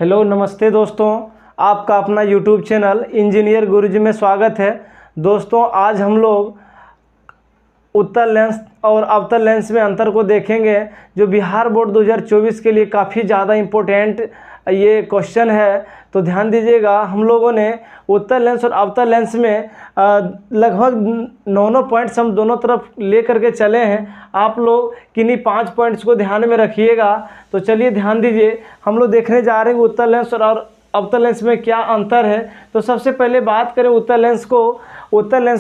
Hello नमस्ते दोस्तों, आपका अपना यूट्यूब चैनल इंजीनियर गुरुजी में स्वागत है। दोस्तों आज हम लोग उत्तल लेंस और अवतल लेंस में अंतर को देखेंगे, जो बिहार बोर्ड 2024 के लिए काफ़ी ज़्यादा इम्पोर्टेंट ये क्वेश्चन है। तो ध्यान दीजिएगा, हम लोगों ने उत्तल लेंस और अवतल लेंस में लगभग 9 पॉइंट्स हम दोनों तरफ ले करके चले हैं। आप लोग किन्हीं 5 पॉइंट्स को ध्यान में रखिएगा। तो चलिए ध्यान दीजिए, हम लोग देखने जा रहे हैं उत्तल लेंस और अवतल लेंस में क्या अंतर है। तो सबसे पहले बात करें उत्तल लेंस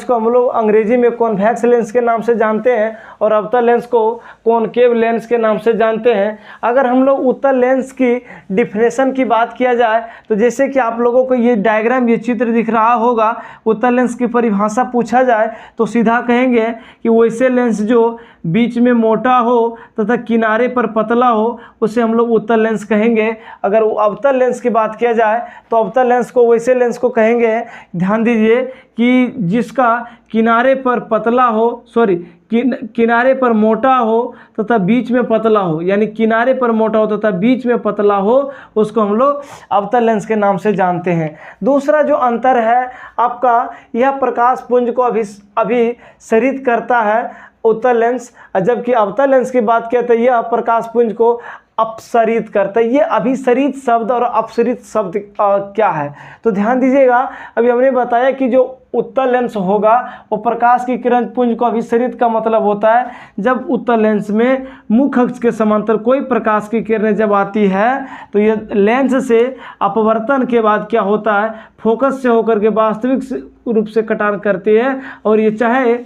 को हम लोग अंग्रेजी में कॉन्वेक्स लेंस के नाम से जानते हैं और अवतल लेंस को कॉनकेव लेंस के नाम से जानते हैं। अगर हम लोग उत्तल लेंस की डिफिनेशन की बात किया जाए तो जैसे कि आप लोगों को ये डायग्राम, ये चित्र दिख रहा होगा, उत्तल लेंस की परिभाषा पूछा जाए तो सीधा कहेंगे कि वैसे लेंस जो बीच में मोटा हो तथा किनारे पर पतला हो उसे हम लोग उत्तल लेंस कहेंगे। अगर अवतल लेंस की बात किया जाए तो अवतल लेंस को वैसे लेंस को कहेंगे, ध्यान दीजिए, कि जिसका किनारे पर पतला हो, किनारे पर मोटा हो तथा बीच में पतला हो, यानी किनारे पर मोटा हो तथा बीच में पतला हो, उसको हम लोग अवतल लेंस के नाम से जानते हैं। दूसरा जो अंतर है आपका, यह प्रकाश पुंज को अभिसरित करता है उत्तल लेंस, जबकि अवतल लेंस की बात किया तो यह प्रकाश पुंज को अपसरित करता है। ये अभिसरित शब्द और अपसरित शब्द क्या है, तो ध्यान दीजिएगा। अभी हमने बताया कि जो उत्तल लेंस होगा वो प्रकाश की किरण पुंज को अभिसरित का मतलब होता है जब उत्तल लेंस में मुख्य अक्ष के समांतर कोई प्रकाश की किरणें जब आती है तो ये लेंस से अपवर्तन के बाद क्या होता है, फोकस से होकर के वास्तविक रूप से कटान करती है। और ये चाहे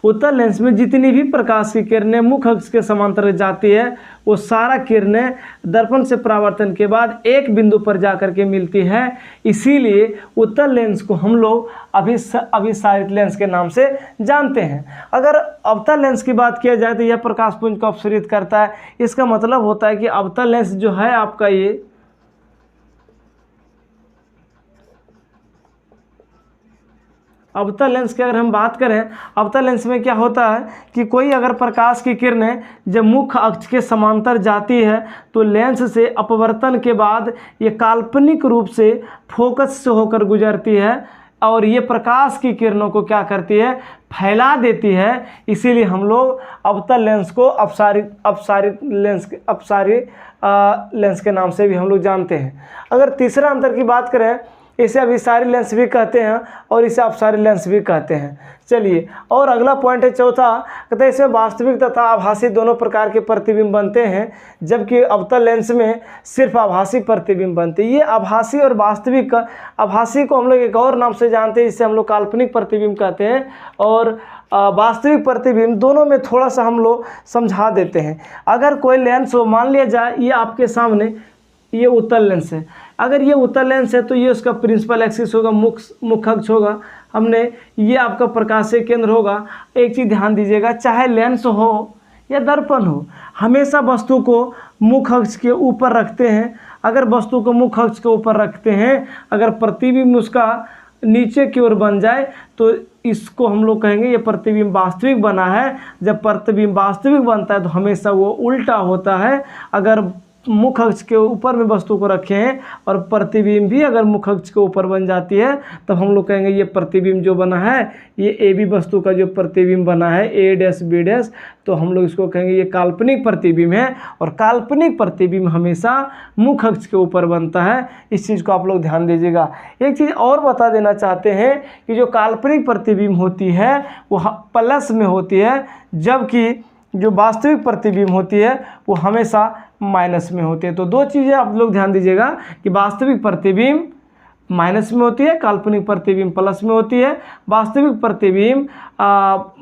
उत्तल लेंस में जितनी भी प्रकाश की किरणें मुख्य अक्ष के समांतर जाती है वो सारा किरणें दर्पण से परावर्तन के बाद एक बिंदु पर जाकर के मिलती है। इसीलिए उत्तल लेंस को हम लोग अभिसारित लेंस के नाम से जानते हैं। अगर अवतल लेंस की बात किया जाए तो यह प्रकाश पुंज को अपसरित करता है। इसका मतलब होता है कि अवतल लेंस जो है आपका, ये अवतल लेंस की अगर हम बात करें, अवतल लेंस में क्या होता है कि कोई अगर प्रकाश की किरणें जब मुख्य अक्ष के समांतर जाती है तो लेंस से अपवर्तन के बाद ये काल्पनिक रूप से फोकस से होकर गुजरती है और ये प्रकाश की किरणों को क्या करती है, फैला देती है। इसीलिए हम लोग अवतल लेंस को अपसारित लेंस के नाम से भी हम लोग जानते हैं। अगर तीसरा अंतर की बात करें, इसे अभिसारी लेंस भी कहते हैं और इसे अपसारी लेंस भी कहते हैं। चलिए, और अगला पॉइंट है चौथा, कहते हैं इसमें वास्तविक तथा आभासी दोनों प्रकार के प्रतिबिंब बनते हैं, जबकि अवतल लेंस में सिर्फ आभासी प्रतिबिंब बनते हैं। ये आभासी और वास्तविक, आभासी को हम लोग एक और नाम से जानते हैं, इसे हम लोग काल्पनिक प्रतिबिंब कहते हैं, और वास्तविक प्रतिबिंब, दोनों में थोड़ा सा हम लोग समझा देते हैं। अगर कोई लेंस हो, मान लिया जाए ये आपके सामने ये उत्तल लेंस है, अगर ये उत्तल लेंस है तो ये उसका प्रिंसिपल एक्सिस होगा, मुख्य अक्ष होगा, हमने ये आपका प्रकाशीय केंद्र होगा। एक चीज़ ध्यान दीजिएगा, चाहे लेंस हो या दर्पण हो, हमेशा वस्तु को मुख्य अक्ष के ऊपर रखते हैं। अगर वस्तु को मुख्य अक्ष के ऊपर रखते हैं, अगर प्रतिबिंब उसका नीचे की ओर बन जाए तो इसको हम लोग कहेंगे ये प्रतिबिंब वास्तविक बना है। जब प्रतिबिंब वास्तविक बनता है तो हमेशा वो उल्टा होता है। अगर मुख्य अक्ष के ऊपर में वस्तु को रखे हैं और प्रतिबिंब भी अगर मुख्य अक्ष के ऊपर बन जाती है तब हम लोग कहेंगे ये प्रतिबिंब जो बना है, ये ए बी वस्तु का जो प्रतिबिंब बना है, ए डैश बी डैश, तो हम लोग इसको कहेंगे ये काल्पनिक प्रतिबिंब है। और काल्पनिक प्रतिबिंब हमेशा मुख्य अक्ष के ऊपर बनता है। इस चीज़ को आप लोग ध्यान दीजिएगा। एक चीज़ और बता देना चाहते हैं कि जो काल्पनिक प्रतिबिंब होती है वो प्लस में होती है, जबकि जो वास्तविक प्रतिबिंब होती है वो हमेशा माइनस में होती है। तो दो चीज़ें आप लोग ध्यान दीजिएगा कि वास्तविक प्रतिबिंब माइनस में होती है, काल्पनिक प्रतिबिंब प्लस में होती है। वास्तविक प्रतिबिंब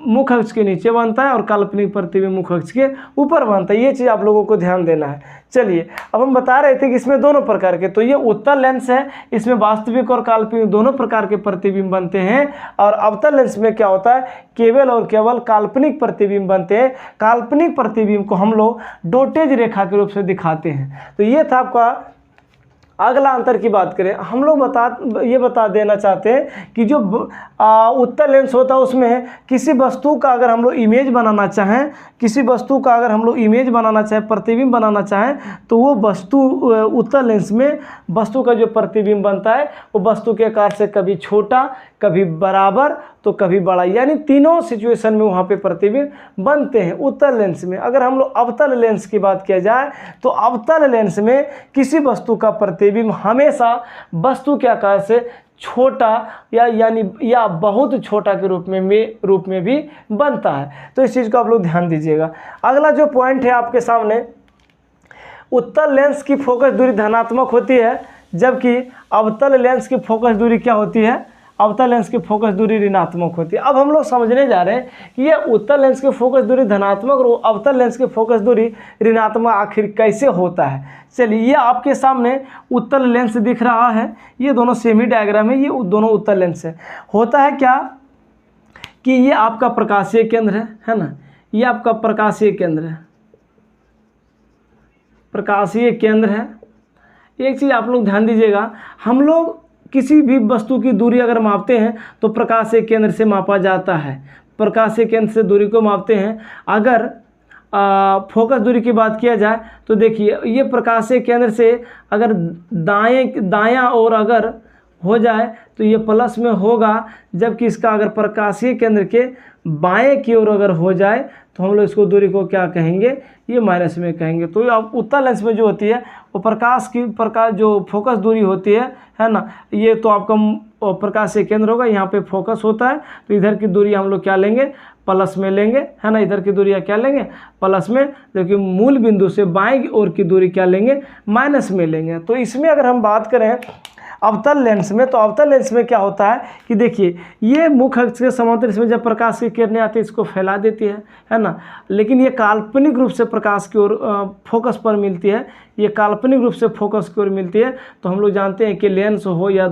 मुख्य अक्ष के नीचे बनता है और काल्पनिक प्रतिबिंब मुख्य अक्ष के ऊपर बनता है। ये चीज़ आप लोगों को ध्यान देना है। चलिए, अब हम बता रहे थे कि इसमें दोनों प्रकार के, तो ये उत्तल लेंस है, इसमें वास्तविक और काल्पनिक दोनों प्रकार के प्रतिबिंब बनते हैं। और अवतल लेंस में क्या होता है, केवल और केवल काल्पनिक प्रतिबिंब बनते हैं। काल्पनिक प्रतिबिंब को हम लोग डॉटेज रेखा के रूप से दिखाते हैं। तो ये था आपका अगला अंतर की बात करें, हम लोग बता देना चाहते हैं कि जो उत्तल लेंस होता है उसमें किसी वस्तु का अगर हम लोग इमेज बनाना चाहें, प्रतिबिंब बनाना चाहें, तो वो वस्तु उत्तल लेंस में वस्तु का जो प्रतिबिंब बनता है वो वस्तु के आकार से कभी छोटा, कभी बराबर, तो कभी बड़ा, यानी तीनों सिचुएशन में वहाँ पे प्रतिबिंब बनते हैं उत्तल लेंस में। अगर हम लोग अवतल लेंस की बात किया जाए तो अवतल लेंस में किसी वस्तु का प्रतिबिंब हमेशा वस्तु के आकार से छोटा या बहुत छोटा के रूप में भी बनता है। तो इस चीज़ को आप लोग ध्यान दीजिएगा। अगला जो पॉइंट है आपके सामने, उत्तल लेंस की फोकस दूरी धनात्मक होती है, जबकि अवतल लेंस की फोकस दूरी क्या होती है, अवतल लेंस की फोकस दूरी ऋणात्मक होती है। अब हम लोग समझने जा रहे हैं कि ये उत्तल लेंस की फोकस दूरी धनात्मक और अवतल लेंस की फोकस दूरी ऋणात्मक आखिर कैसे होता है। चलिए, ये आपके सामने उत्तल लेंस दिख रहा है, ये दोनों सेमी डायग्राम है, ये दोनों उत्तल लेंस है। होता है क्या कि ये आपका प्रकाशीय केंद्र है ना, ये आपका प्रकाशीय केंद्र है, प्रकाशीय केंद्र है। एक चीज़ आप लोग ध्यान दीजिएगा, हम लोग किसी भी वस्तु की दूरी अगर मापते हैं तो प्रकाशीय केंद्र से मापा जाता है, प्रकाशीय केंद्र से दूरी को मापते हैं। अगर फोकस दूरी की बात किया जाए तो देखिए, ये प्रकाशीय केंद्र से अगर दायां ओर अगर हो जाए तो ये प्लस में होगा, जबकि इसका अगर प्रकाशीय केंद्र के बाएं की ओर अगर हो जाए तो हम लोग इसको दूरी को क्या कहेंगे, ये माइनस में कहेंगे। तो अब उत्तल लेंस में जो होती है वो प्रकाश जो फोकस दूरी होती है ना, ये तो आपका प्रकाशीय केंद्र होगा, यहाँ पे फोकस होता है, तो इधर की दूरी हम लोग क्या लेंगे, प्लस में लेंगे, है ना। इधर की दूरी क्या लेंगे, प्लस में, जबकि मूल बिंदु से बाएं ओर की दूरी क्या लेंगे, माइनस में लेंगे। तो इसमें अगर हम बात करें अवतल लेंस में, तो अवतल लेंस में क्या होता है कि देखिए, ये मुख्य अक्ष के समांतर इसमें जब प्रकाश की किरणें आती है इसको फैला देती है ना, लेकिन ये काल्पनिक रूप से प्रकाश की ओर फोकस पर मिलती है, ये काल्पनिक रूप से फोकस की ओर मिलती है। तो हम लोग जानते हैं कि लेंस हो या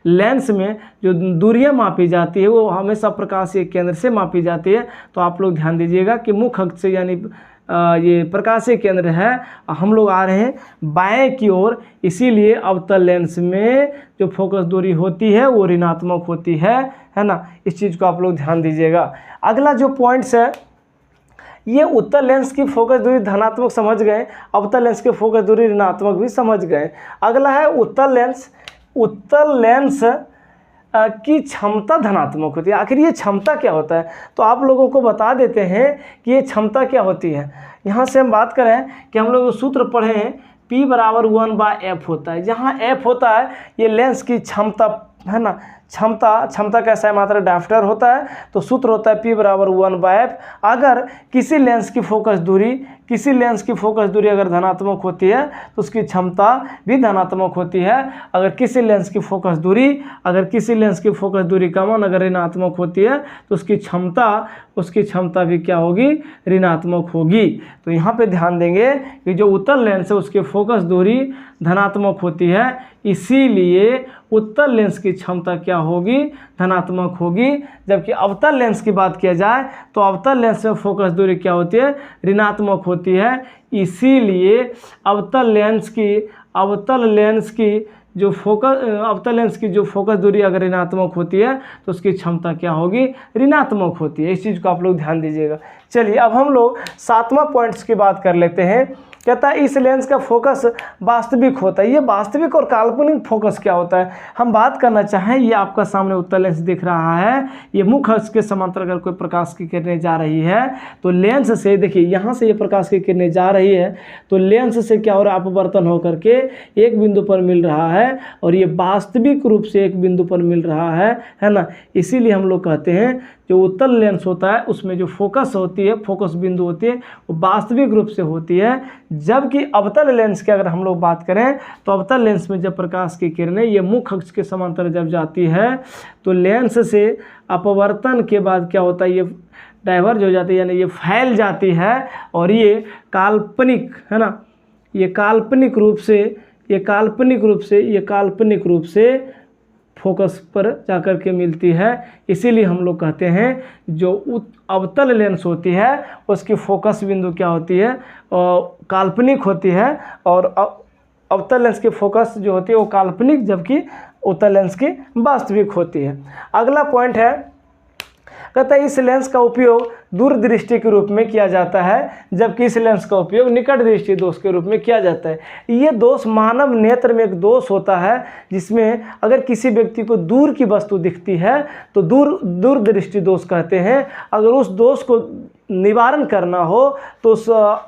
लेंस में जो दूरियां मापी जाती है वो हमेशा प्रकाशीय केंद्र से मापी जाती है। तो आप लोग ध्यान दीजिएगा कि मुख्य अक्ष से यानी ये प्रकाशीय केंद्र है, हम लोग आ रहे हैं बाएं की ओर, इसीलिए अवतल लेंस में जो फोकस दूरी होती है वो ऋणात्मक होती है ना। इस चीज़ को आप लोग ध्यान दीजिएगा। अगला जो पॉइंट्स है, ये उत्तल लेंस की फोकस दूरी धनात्मक समझ गए, अवतल लेंस की फोकस दूरी ऋणात्मक भी समझ गए। अगला है उत्तल लेंस। उत्तल लेंस की क्षमता धनात्मक होती है। आखिर ये क्षमता क्या होता है, तो आप लोगों को बता देते हैं कि ये क्षमता क्या होती है। यहाँ से हम बात करें कि हम लोग सूत्र पढ़े हैं, P = 1/f होता है। जहाँ f होता है ये लेंस की क्षमता है ना, क्षमता कैसा है, मात्रा डायफ्टर होता है, तो सूत्र होता है P = 1/f। अगर किसी लेंस की फोकस दूरी अगर धनात्मक होती है तो उसकी क्षमता भी धनात्मक होती है। अगर किसी लेंस की फोकस दूरी का मान अगर ऋणात्मक होती है तो उसकी क्षमता भी क्या होगी, ऋणात्मक होगी। तो यहाँ पे ध्यान देंगे कि जो उत्तल लेंस है उसकी फोकस दूरी धनात्मक होती है, इसीलिए उत्तल लेंस की क्षमता क्या होगी, धनात्मक होगी। जबकि अवतल लेंस की बात किया जाए तो अवतल लेंस में फोकस दूरी क्या होती है, ऋणात्मक होती है, इसीलिए अवतल लेंस की जो फोकस दूरी अगर ऋणात्मक होती है तो उसकी क्षमता क्या होगी, ऋणात्मक होती है। इस चीज़ को आप लोग ध्यान दीजिएगा। चलिए, अब हम लोग 7वां पॉइंट्स की बात कर लेते हैं। कहता है इस लेंस का फोकस वास्तविक होता है। ये वास्तविक और काल्पनिक फोकस क्या होता है, हम बात करना चाहें। ये आपका सामने उत्तल लेंस दिख रहा है, ये मुख्य अक्ष के समांतर अगर कोई प्रकाश की किरणें जा रही है तो लेंस से, देखिए यहाँ से ये प्रकाश की किरणें जा रही है तो लेंस से क्या हो रहा है, अपवर्तन होकर के एक बिंदु पर मिल रहा है, और ये वास्तविक रूप से एक बिंदु पर मिल रहा है ना। इसीलिए हम लोग कहते हैं जो उत्तल लेंस होता है उसमें जो फोकस होती है, फोकस बिंदु होती है, वो वास्तविक रूप से होती है। जबकि अवतल लेंस की अगर हम लोग बात करें तो अवतल लेंस में जब प्रकाश की किरणें ये मुख्य अक्ष के समांतर जब जाती है तो लेंस से अपवर्तन के बाद क्या होता है, ये डाइवर्ज हो जाती है, यानी ये फैल जाती है, और ये काल्पनिक है ना, ये काल्पनिक रूप से फोकस पर जाकर के मिलती है। इसीलिए हम लोग कहते हैं जो अवतल लेंस होती है उसकी फोकस बिंदु क्या होती है, काल्पनिक होती है, और अवतल लेंस की फोकस जो होती है वो काल्पनिक, जबकि उत्तल लेंस की वास्तविक होती है। अगला पॉइंट है, कहता है इस लेंस का उपयोग दूरदृष्टि के रूप में किया जाता है, जबकि इस लेंस का उपयोग निकट दृष्टि दोष के रूप में किया जाता है। ये दोष मानव नेत्र में एक दोष होता है, जिसमें अगर किसी व्यक्ति को दूर की वस्तु दिखती है तो दूरदृष्टि दोष कहते हैं। अगर उस दोष को निवारण करना हो तो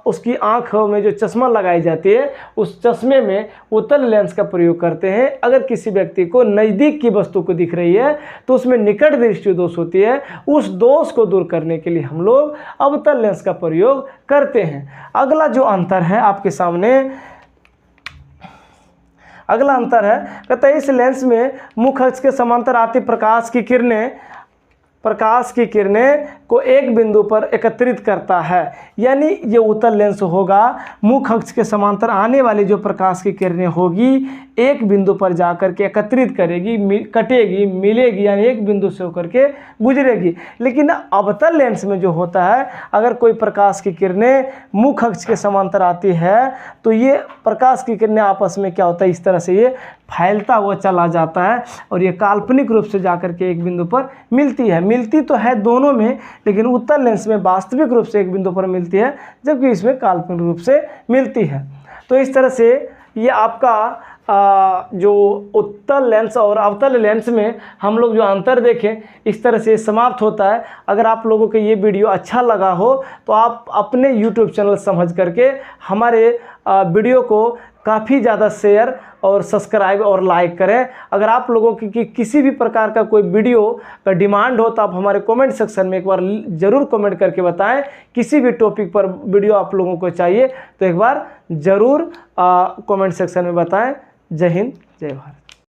उसकी आँखों में जो चश्मा लगाई जाती है उस चश्मे में उत्तल लेंस का प्रयोग करते हैं। अगर किसी व्यक्ति को नज़दीक की वस्तु को दिख रही है तो उसमें निकट दृष्टि दोष होती है, उस दोष को दूर करने के लिए हम लोग अवतल लेंस का प्रयोग करते हैं। अगला जो अंतर है आपके सामने, अगला अंतर है, कहता है इस लेंस में मुख्य अक्ष के समांतर आती प्रकाश की किरणें को एक बिंदु पर एकत्रित करता है। यानी ये उत्तल लेंस होगा, मुख्य अक्ष के समांतर आने वाली जो प्रकाश की किरणें होगी एक बिंदु पर जाकर के एकत्रित करेगी, कटेगी, मिलेगी, यानी एक बिंदु से होकर के गुजरेगी। लेकिन अवतल लेंस में जो होता है, अगर कोई प्रकाश की किरणें मुख्य अक्ष के समांतर आती है तो ये प्रकाश की किरणें आपस में क्या होता है, इस तरह से ये फैलता हुआ चला जाता है और ये काल्पनिक रूप से जाकर के एक बिंदु पर मिलती है। मिलती तो है दोनों में, लेकिन उत्तल लेंस में वास्तविक रूप से एक बिंदु पर मिलती है, जबकि इसमें काल्पनिक रूप से मिलती है। तो इस तरह से ये आपका जो उत्तल लेंस और अवतल लेंस में हम लोग जो अंतर देखें, इस तरह से समाप्त होता है। अगर आप लोगों को ये वीडियो अच्छा लगा हो तो आप अपने YouTube चैनल समझ करके हमारे वीडियो को काफ़ी ज़्यादा शेयर और सब्सक्राइब और लाइक करें। अगर आप लोगों की किसी भी प्रकार का कोई वीडियो का डिमांड हो तो आप हमारे कमेंट सेक्शन में एक बार ज़रूर कमेंट करके बताएं। किसी भी टॉपिक पर वीडियो आप लोगों को चाहिए तो एक बार ज़रूर कमेंट सेक्शन में बताएं। जय हिंद, जय भारत।